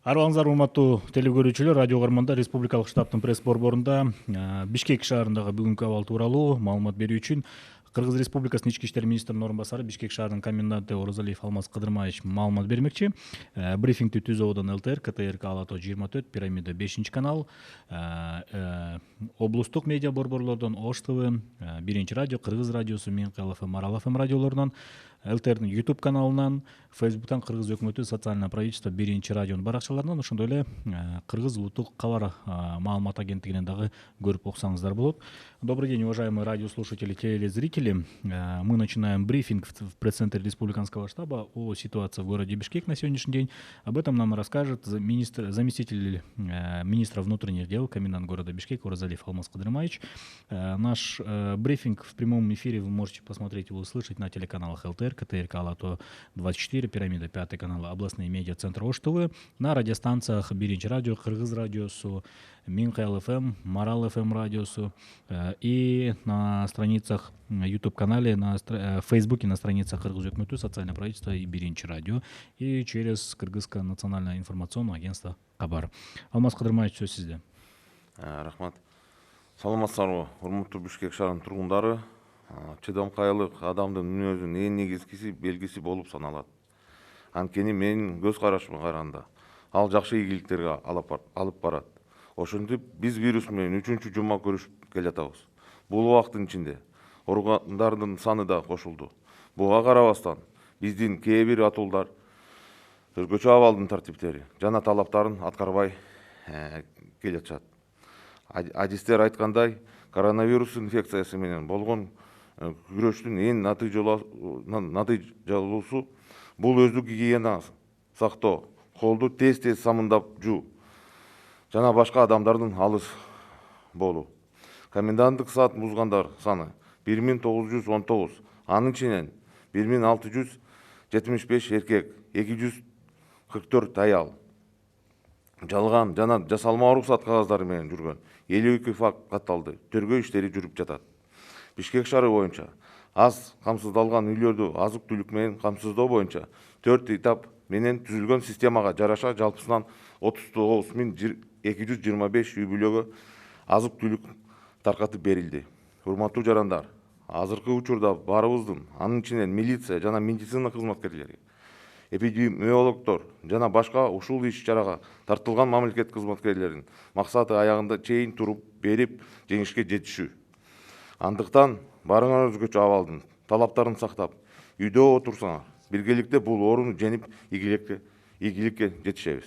Арбаңыздар урматтуу телекөрүүчүлөр, радио угармандар, республикалык штабтын пресс борборунда Бишкек шаарындагы бүгүнкү абал тууралуу маалымат берүү үчүн Кыргыз Республикасынын ички иштер министринин орун басары, Бишкек шаарынын коменданты Оразалиев Алмаз Кыдырмаевич маалымат бермекчи. Брифингди Түз абадан ЛТР, КТРК Ала Тоо 24, Пирамида 5-канал, облустук медиа борборлордон Ош ТВ, Биринчи радио, Кыргыз радиосу, Минкал ФМ, Марал ФМ радиолорунан, ЛТРдин YouTube каналынан, Facebooктан Кыргыз өкмөтү социальное правительство Биринчи радионун баракчаларынан, ошондой эле Кыргыз улуттук кабар маалымат агенттигинен дагы көрүп окусаңыздар болот. Добрый день, уважаемые радиослушатели, телезрители. Мы начинаем брифинг в пресс-центре Республиканского штаба о ситуации в городе Бишкек на сегодняшний день. Об этом нам расскажет заместитель министра внутренних дел, комендант города Бишкек Оразалиев Алмаз Кыдырмаевич. Наш брифинг в прямом эфире вы можете посмотреть и услышать на телеканалах ЛТР, КТРК Ала Тоо 24, Пирамида 5 канал, областные медиа-центры Ош ТВ, на радиостанциях Биринчи радио, Кыргыз радиосу, Минкал ФМ, Марал ФМ радиосу и на страницах YouTube-канале, на Фейсбуке, на страницах Кыргыз өкмөтү, социальное правительство и Биринчи радио, и через Кыргызское национальное информационное агентство Кабар. Алмаз Кыдырмаевич, сөз сизде. Рахмат. Саламатсыздарбы, урматтуу Бишкек шаарынын тургундары. Чыдамкайлык адамдын мүнөзүнүн эң негизгиси белгиси болуп саналат. Анткени менин көз карашыма караганда ал жакшы ийгиликтерге алып барат. Ошентип биз вирус менен 3-чү жума көрүшүп келатабыз. Бул убакыттын ичинде оорукандардын саны да кошулду. Буга карабастан биздин кээ бир атуулдар өзгөчө абалдын тартиптери жана талаптарын аткарбай келатышат. Адистер айткандай, коронавирус инфекциясы менен болгон күрөштүн эң натыйжалуусу бул өздүк гигиена сактоо, колду тез самындап жуу жана башка адамдардын алыс болуу. Коменданттык саат бузгандар саны 1919, анын ичинен 1675 эркек, 244 аял. Жалган жана жасалма уруксат кагаздары менен жүргөн 52 факт катталды. Тергөө иштери жүрүп жатат. Бишкек шаары боюнча аз камсыздалган үйлөрдү азык-түлүк менен камсыздоо боюнча 4 этап менен түзүлгөн системага жараша жалпысынан 39.225 үй бүлөгө азык-түлүк таркатып берилди. Урматтуу жарандар, азыркы учурда баарыбыздын, анын ичинен милиция жана медицина кызматкерлери, эпидемиологдор жана башка ушул иш-чарага тартылган мамлекет кызматкерлеринин максаты аягында чейин туруп берип жеңишке жетишүү. Андыктан барыңар өзгөчө абалдын талаптарын сактап, үйдө отурсаңар, биргеликте бул ооруну жеңип ийгиликке жетишебиз.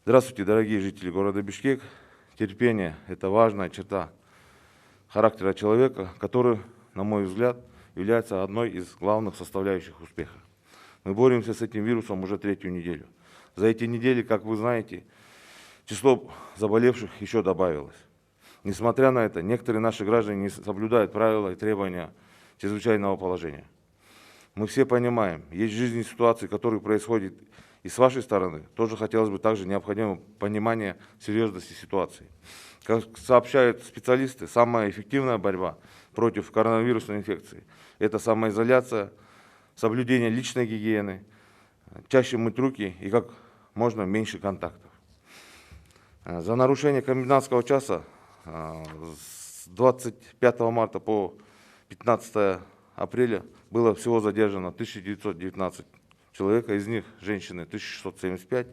Здравствуйте, дорогие жители города Бишкек. Терпение – это важная черта характера человека, который, на мой взгляд, является одной из главных составляющих успеха. Мы боремся с этим вирусом уже 3-ю неделю. За эти недели, как вы знаете, число заболевших еще добавилось. Несмотря на это, некоторые наши граждане не соблюдают правила и требования чрезвычайного положения. Мы все понимаем, есть в жизни ситуации, которые происходят и с вашей стороны. Тоже хотелось бы также необходимо понимание серьезности ситуации. Как сообщают специалисты, самая эффективная борьба против коронавирусной инфекции – это самоизоляция, соблюдение личной гигиены, чаще мыть руки и как можно меньше контактов. За нарушение комендантского часа с 25 марта по 15 апреля было всего задержано 1919 человек, из них женщины 1675,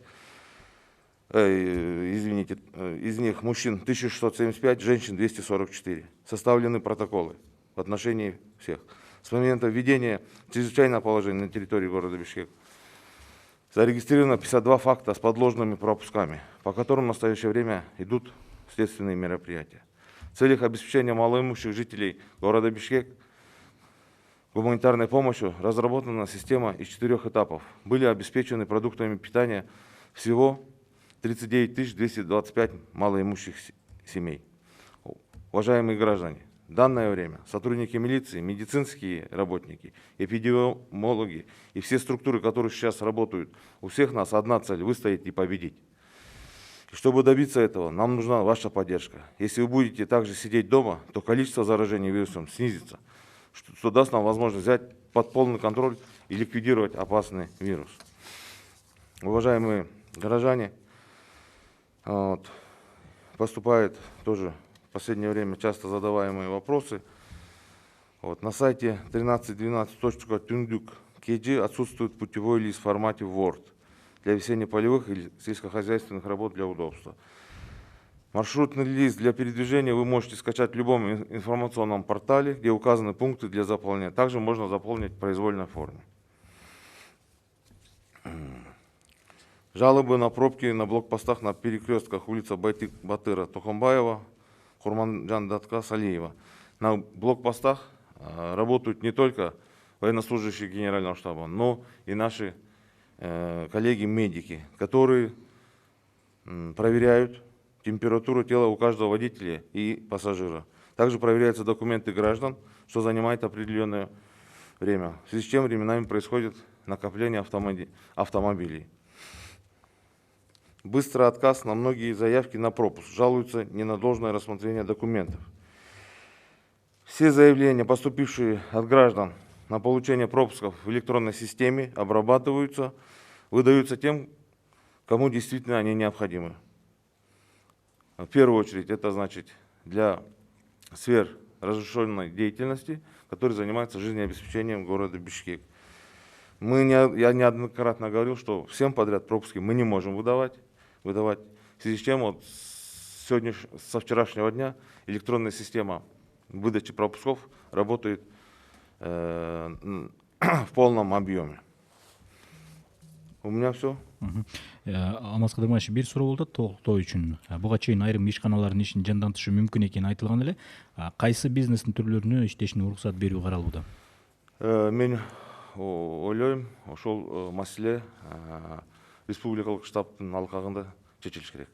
из них мужчин 1675, женщин 244. Составлены протоколы в отношении всех. С момента введения чрезвычайного положения на территории города Бишкек зарегистрировано 52 факта с подложными пропусками, по которым в настоящее время идут следственные мероприятия. В целях обеспечения малоимущих жителей города Бишкек гуманитарной помощью разработана система из 4 этапов. Были обеспечены продуктами питания всего 39 225 малоимущих семей. Уважаемые граждане, в данное время сотрудники милиции, медицинские работники, эпидемиологи и все структуры, которые сейчас работают, у всех нас одна цель – выстоять и победить. И чтобы добиться этого, нам нужна ваша поддержка. Если вы будете также сидеть дома, то количество заражений вирусом снизится, что даст нам возможность взять под полный контроль и ликвидировать опасный вирус. Уважаемые граждане вот, поступают тоже в последнее время часто задаваемые вопросы. Вот, на сайте 1312.tunduk.kg отсутствует путевой лист в формате Word для весенне-полевых или сельскохозяйственных работ для удобства. Маршрутный лист для передвижения вы можете скачать в любом информационном портале, где указаны пункты для заполнения. Также можно заполнить в произвольной форме. Жалобы на пробки на блокпостах на перекрестках улица Батыра, Тохомбаева, Курманджан-Датка, Салиева. На блокпостах работают не только военнослужащие Генерального штаба, но и наши коллеги-медики, которые проверяют температуру тела у каждого водителя и пассажира. Также проверяются документы граждан, что занимает определенное время. В связи с чем временами происходит накопление автомобилей. Быстрый отказ на многие заявки на пропуск. Жалуются не на должное рассмотрение документов. Все заявления, поступившие от граждан на получение пропусков в электронной системе, обрабатываются, выдаются тем, кому действительно они необходимы. В первую очередь, это значит для сфер разрешенной деятельности, которые занимаются жизнеобеспечением города Бишкек. Я неоднократно говорил, что всем подряд пропуски мы не можем выдавать. В связи с чем вот со вчерашнего дня электронная система выдачи пропусков работает в полном объеме. У меня все. Алмаз Кадырманович, бир суроо болуп атат толуктоо үчүн. Буга чейин айрым ишканалардын ишин жандантышы мүмкүн экени айтылган эле. Кайсы бизнестин түрлөрүнө иштешине уруксат берүү каралууда? Мен ойлойм, ошол маселе республикалык штабтын алкагында чечилиш керек.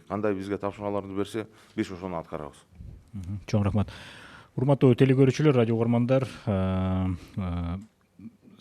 Кандай бизге тапшырмаларды берсе, биз ошону аткарабыз. Чоң рахмат. Урматтуу телекөрүүчүлөр, радио угармандар,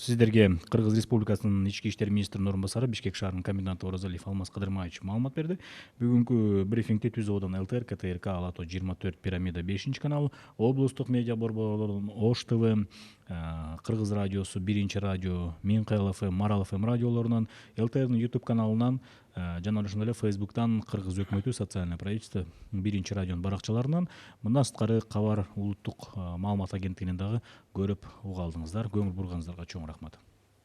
сиздерге Кыргыз Республикасынын ички иштер министринин орун басары, Бишкек шаарынын коменданты Оразалиев Алмаз Кадырманович маалымат берди. Бүгүнкү брифингди Түз Ободон ЛТР, КТРК, Ала Тоо 24, Пирамида 5 канал, облустук медиа борборлордун Ош ТВ, Кыргыз радиосу, 1-радио, Мин КЛФМ, Марал ФМ радиолорунан, ЛТРдин YouTube каналынан жана ошондой эле Facebook'тан Кыргыз өкмөтү социальное правительство 1-радионун баракчаларынан мындан сырткары кабар улуттук маалымат агенттигинен дагы көрүп уга алдыңыздар. Көңүл бурганыңыздарга чоң рахмат.